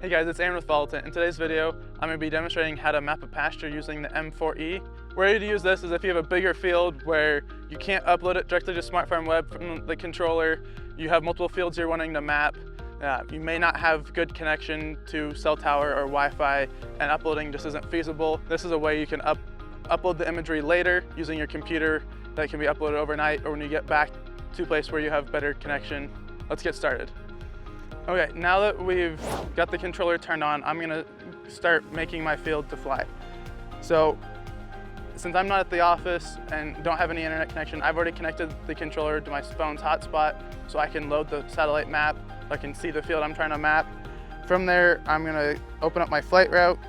Hey guys, it's Aaron with Volatant. In today's video, I'm going to be demonstrating how to map a pasture using the M4E. Where you'd use this is if you have a bigger field where you can't upload it directly to Smartfarm Web from the controller, you have multiple fields you're wanting to map, you may not have good connection to cell tower or Wi-Fi, and uploading just isn't feasible. This is a way you can upload the imagery later using your computer that can be uploaded overnight or when you get back to a place where you have better connection. Let's get started. Okay, now that we've got the controller turned on, I'm gonna start making my field to fly. So, since I'm not at the office and don't have any internet connection, I've already connected the controller to my phone's hotspot so I can load the satellite map, so I can see the field I'm trying to map. From there, I'm gonna open up my flight route.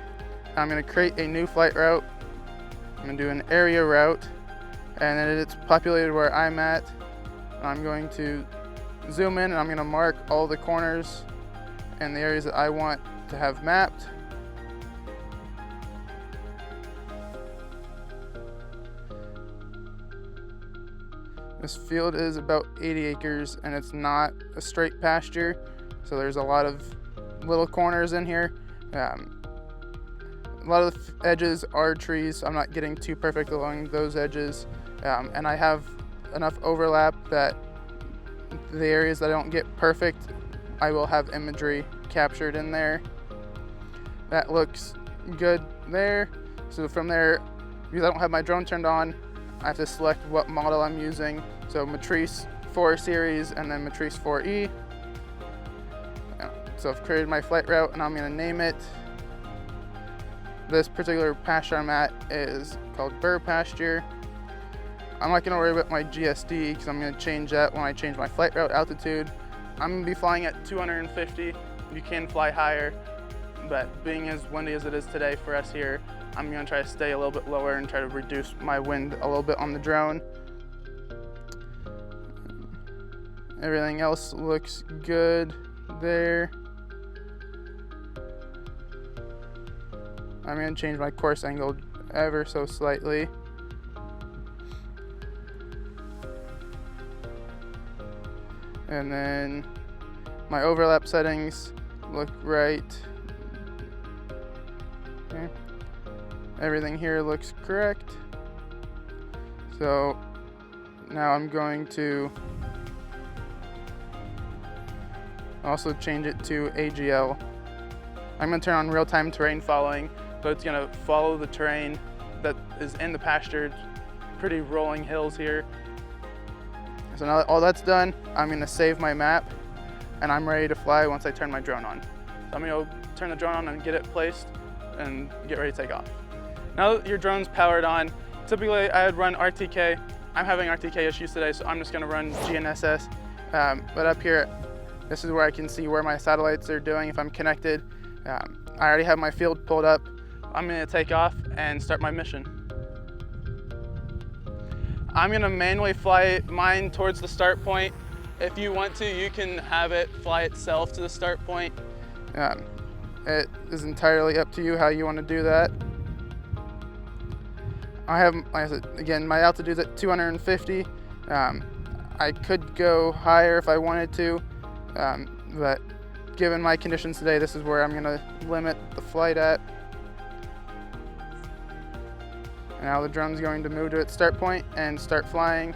I'm gonna create a new flight route. I'm gonna do an area route, and then it's populated where I'm at. I'm going to zoom in and I'm going to mark all the corners and the areas that I want to have mapped. This field is about 80 acres and it's not a straight pasture, so there's a lot of little corners in here. A lot of the edges are trees, so I'm not getting too perfect along those edges, and I have enough overlap that the areas that I don't get perfect, I will have imagery captured in there. That looks good there. So from there, because I don't have my drone turned on, I have to select what model I'm using. So Matrice 4 series and then Matrice 4E. So I've created my flight route and I'm gonna name it. This particular pasture I'm at is called Burr Pasture. I'm not going to worry about my GSD because I'm going to change that when I change my flight route altitude. I'm going to be flying at 250. You can fly higher, but being as windy as it is today for us here, I'm going to try to stay a little bit lower and try to reduce my wind a little bit on the drone. Everything else looks good there. I'm going to change my course angle ever so slightly. And then my overlap settings look right. Okay. Everything here looks correct. So now I'm going to also change it to AGL. I'm going to turn on real-time terrain following, so it's going to follow the terrain that is in the pasture. It's pretty rolling hills here. So now that all that's done, I'm going to save my map and I'm ready to fly once I turn my drone on. So I'm going to turn the drone on and get it placed and get ready to take off. Now that your drone's powered on, typically I would run RTK. I'm having RTK issues today, so I'm just going to run GNSS. But up here, this is where I can see where my satellites are doing if I'm connected. I already have my field pulled up. I'm going to take off and start my mission. I'm going to manually fly mine towards the start point. If you want to, you can have it fly itself to the start point. It is entirely up to you how you want to do that. I have, like I said, again, my altitude is at 250. I could go higher if I wanted to, but given my conditions today, this is where I'm going to limit the flight at. Now the drone's going to move to its start point and start flying.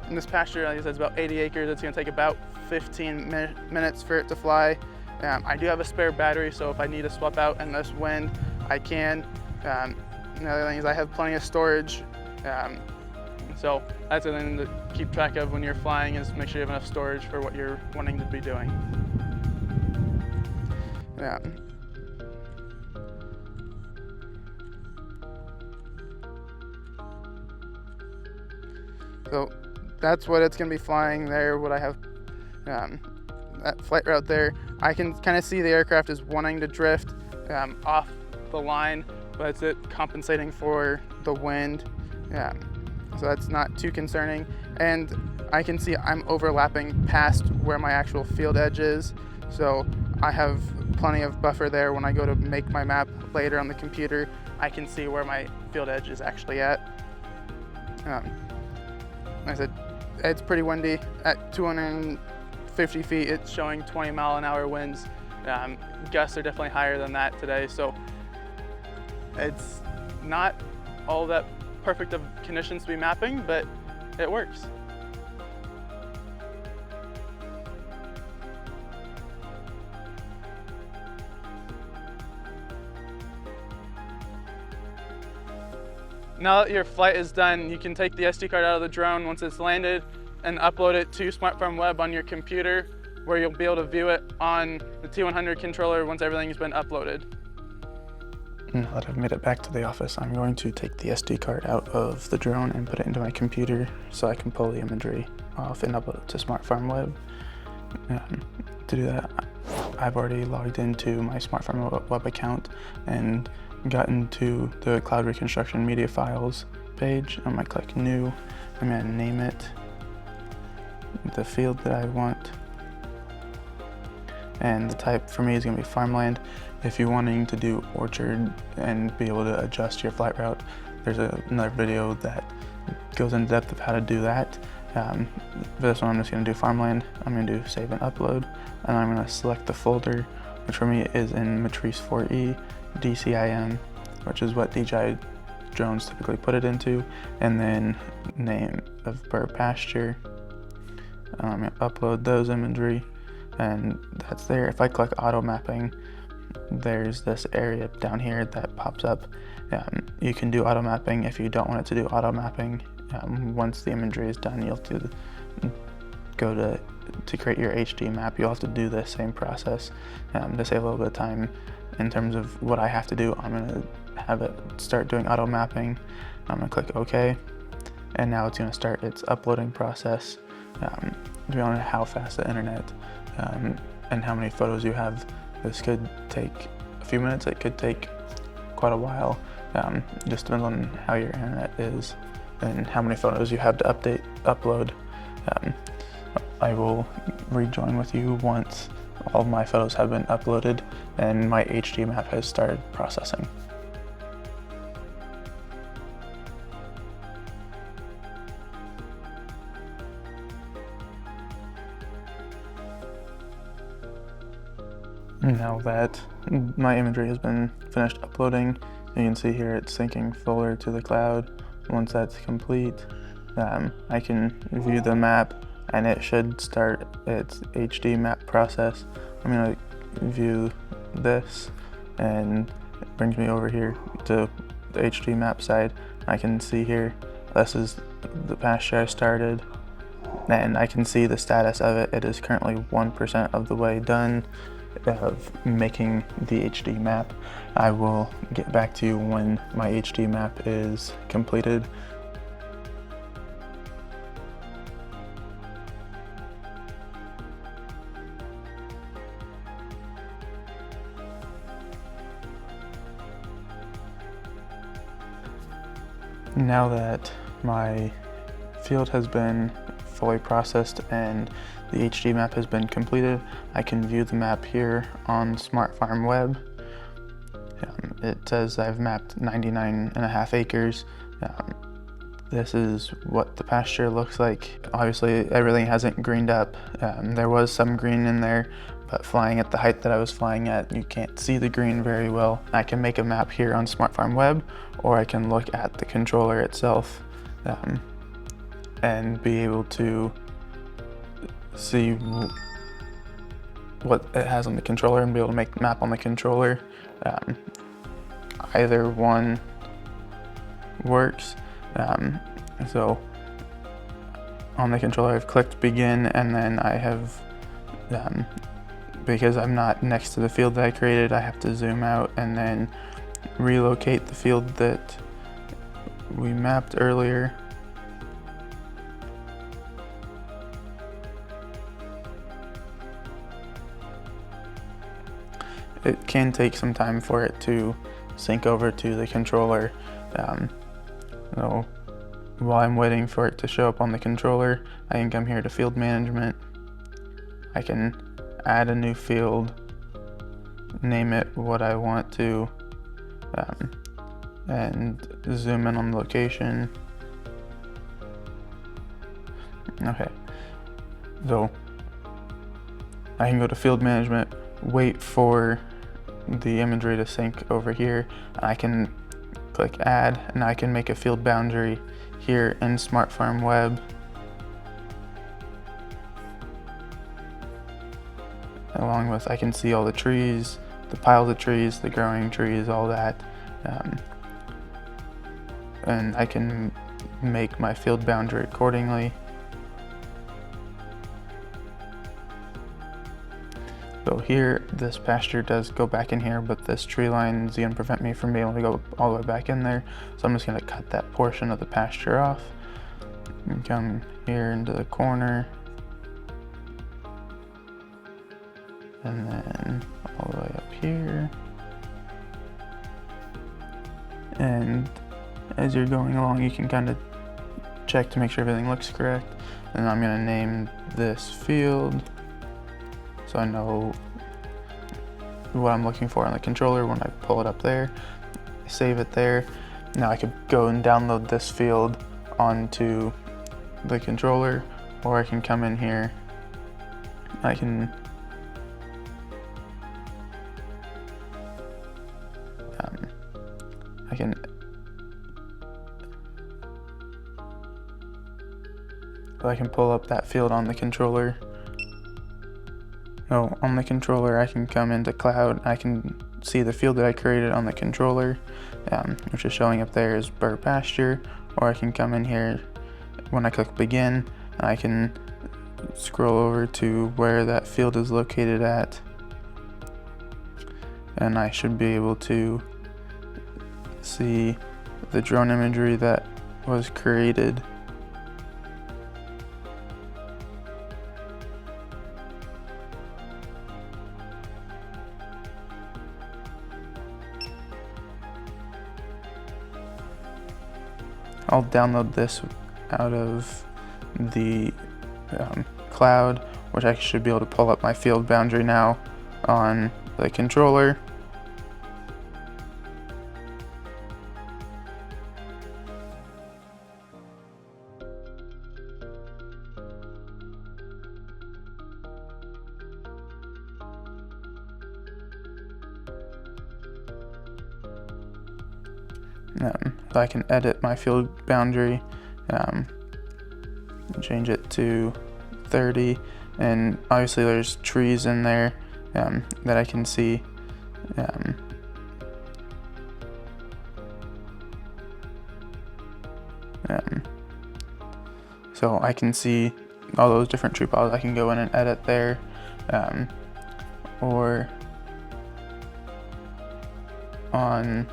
In this pasture, like I said, it's about 80 acres. It's going to take about 15 minutes for it to fly. I do have a spare battery, so if I need to swap out in this wind, I can. Another thing is I have plenty of storage. So that's the thing to keep track of when you're flying, is make sure you have enough storage for what you're wanting to be doing. So that's what it's going to be flying there, what I have, that flight route there. I can kind of see the aircraft is wanting to drift off the line, but it's it compensating for the wind. So that's not too concerning. And I can see I'm overlapping past where my actual field edge is. So I have plenty of buffer there. When I go to make my map later on the computer, I can see where my field edge is actually at. Like I said, it's pretty windy. At 250 feet, it's showing 20-mile-an-hour winds. Gusts are definitely higher than that today, so it's not all that perfect of conditions to be mapping, but it works. Now that your flight is done, you can take the SD card out of the drone once it's landed and upload it to SmartFarm Web on your computer, where you'll be able to view it on the T100 controller once everything's been uploaded. Now that I've made it back to the office, I'm going to take the SD card out of the drone and put it into my computer so I can pull the imagery off and upload it to SmartFarm Web. To do that, I've already logged into my SmartFarm Web account and gotten to the Cloud Reconstruction Media Files page. I'm going to click New. I'm going to name it the field that I want. And the type for me is going to be farmland. If you're wanting to do orchard and be able to adjust your flight route, there's another video that goes in depth of how to do that. For this one, I'm just going to do farmland. I'm going to do save and upload, and I'm going to select the folder, which for me is in Matrice 4E, DCIM, which is what DJI drones typically put it into, and then name of per pasture. I'm going to upload those imagery, and that's there. If I click auto mapping, there's this area down here that pops up. You can do auto mapping. If you don't want it to do auto mapping, once the imagery is done, you'll have to go to create your HD map. You'll have to do the same process. To save a little bit of time in terms of what I have to do, I'm going to have it start doing auto mapping. I'm going to click OK, and now it's going to start its uploading process. Depending on how fast the internet and how many photos you have, this could take a few minutes. It could take quite a while. Just depends on how your internet is and how many photos you have to upload. I will rejoin with you once all of my photos have been uploaded and my HD map has started processing. Now that my imagery has been finished uploading, you can see here it's syncing fully to the cloud. Once that's complete, I can view the map and it should start its HD map process. I'm going to view this, and it brings me over here to the HD map side. I can see here, this is the pasture I started, and I can see the status of it. It is currently 1% of the way done of making the HD map. I will get back to you when my HD map is completed. Now that my field has been fully processed and the HD map has been completed, I can view the map here on SmartFarm Web. It says I've mapped 99.5 acres. This is what the pasture looks like. Obviously, everything hasn't greened up. There was some green in there, but flying at the height that I was flying at, you can't see the green very well. I can make a map here on SmartFarm Web, or I can look at the controller itself and be able to see what it has on the controller and be able to make the map on the controller. Either one works. So on the controller I've clicked begin, and then I have, because I'm not next to the field that I created, I have to zoom out and then relocate the field that we mapped earlier. It can take some time for it to sync over to the controller. So while I'm waiting for it to show up on the controller, I can come here to field management. I can add a new field, name it what I want to, and zoom in on the location. Okay, so I can go to field management, wait for the imagery to sync over here. I can click add, and I can make a field boundary here in Smart Farm Web. Along with, I can see all the trees, the piles of trees, the growing trees, all that. And I can make my field boundary accordingly. So here, this pasture does go back in here, but this tree line is gonna prevent me from being able to go all the way back in there. So I'm just gonna cut that portion of the pasture off and come here into the corner. And then all the way up here. And as you're going along, you can kind of check to make sure everything looks correct. And I'm gonna name this field so I know what I'm looking for on the controller when I pull it up there. Save it there. Now I could go and download this field onto the controller, or I can come in here. I can pull up that field on the controller. So on the controller, I can come into cloud. I can see the field that I created on the controller, which is showing up there as Burr Pasture, or I can come in here when I click begin. I can scroll over to where that field is located at, and I should be able to see the drone imagery that was created. I'll download this out of the cloud, which I should be able to pull up my field boundary now on the controller. So I can edit my field boundary, change it to 30, and obviously there's trees in there that I can see. So I can see all those different tree piles. I can go in and edit there, or on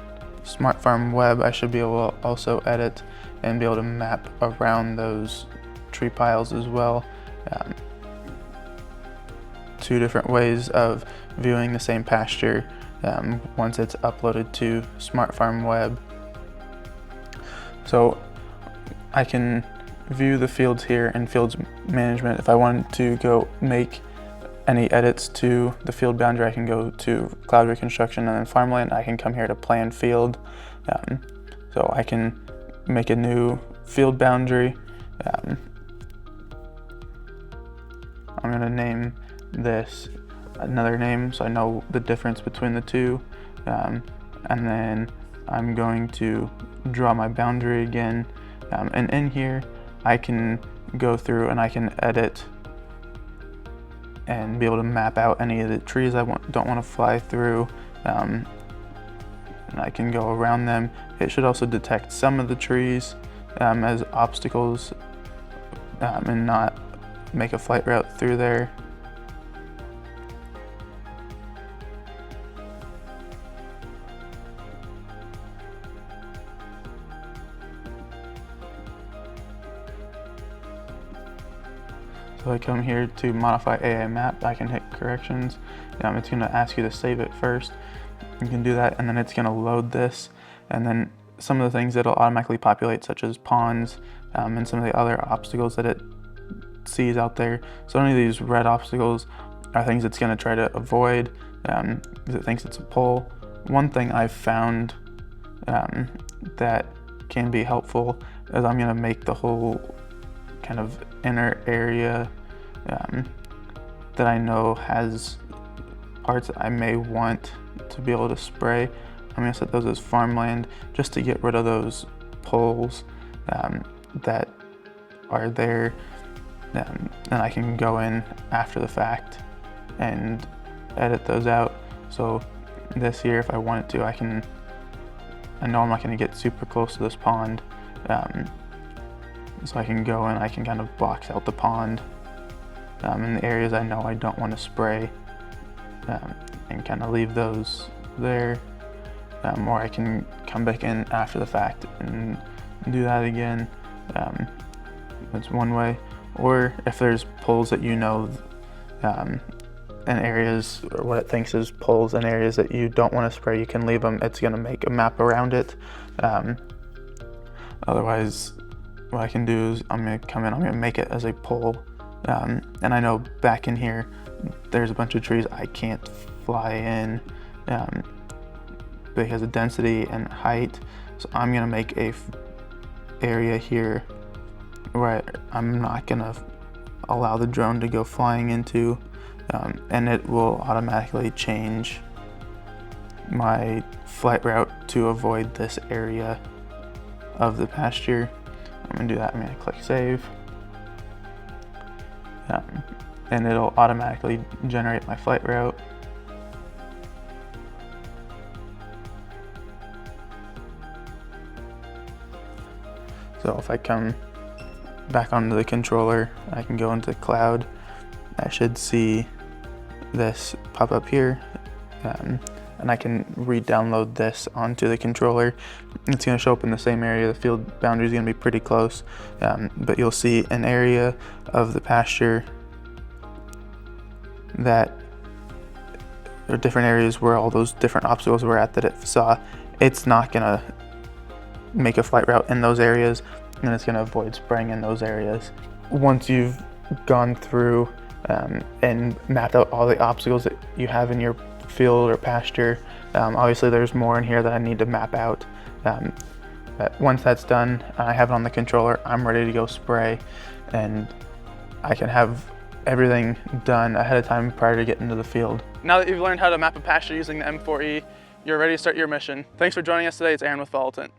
Smart Farm Web, I should be able to also edit and be able to map around those tree piles as well. Two different ways of viewing the same pasture once it's uploaded to Smart Farm Web. So I can view the fields here in Fields Management. If I wanted to go make any edits to the field boundary, I can go to Cloud Reconstruction and then Farmland. I can come here to Plan Field. So I can make a new field boundary. I'm going to name this another name so I know the difference between the two. And then I'm going to draw my boundary again. And in here, I can go through and I can edit and be able to map out any of the trees I don't want to fly through, and I can go around them. It should also detect some of the trees as obstacles and not make a flight route through there. So I come here to modify AI map. I can hit corrections. It's going to ask you to save it first. You can do that, and then it's going to load this. And then some of the things it'll automatically populate, such as ponds and some of the other obstacles that it sees out there. So any of these red obstacles are things it's going to try to avoid because it thinks it's a pole. One thing I've found that can be helpful is I'm going to make the whole kind of inner area that I know has parts that I may want to be able to spray, I'm gonna set those as farmland just to get rid of those poles that are there. And I can go in after the fact and edit those out. So this here, if I wanted to, I know I'm not gonna get super close to this pond. So I can go and I can kind of box out the pond in the areas I know I don't want to spray, and kind of leave those there. Or I can come back in after the fact and do that again. That's one way. Or if there's poles that you know in areas, or what it thinks is poles in areas that you don't want to spray, you can leave them. It's going to make a map around it. Otherwise, what I can do is I'm going to come in, I'm going to make it as a pole. And I know back in here, there's a bunch of trees I can't fly in because of density and height. So I'm going to make a area here where I'm not going to allow the drone to go flying into, and it will automatically change my flight route to avoid this area of the pasture. I'm going to do that. I'm going to click save, and it'll automatically generate my flight route. So if I come back onto the controller, I can go into cloud. I should see this pop up here, and I can re-download this onto the controller. It's going to show up in the same area. The field boundary is going to be pretty close, but you'll see an area of the pasture that there are different areas where all those different obstacles were at that it saw. It's not going to make a flight route in those areas, and it's going to avoid spraying in those areas. Once you've gone through and mapped out all the obstacles that you have in your field or pasture, obviously there's more in here that I need to map out. But once that's done, I have it on the controller, I'm ready to go spray, and I can have everything done ahead of time prior to getting to the field. Now that you've learned how to map a pasture using the M4E, you're ready to start your mission. Thanks for joining us today. It's Aaron with Volatant.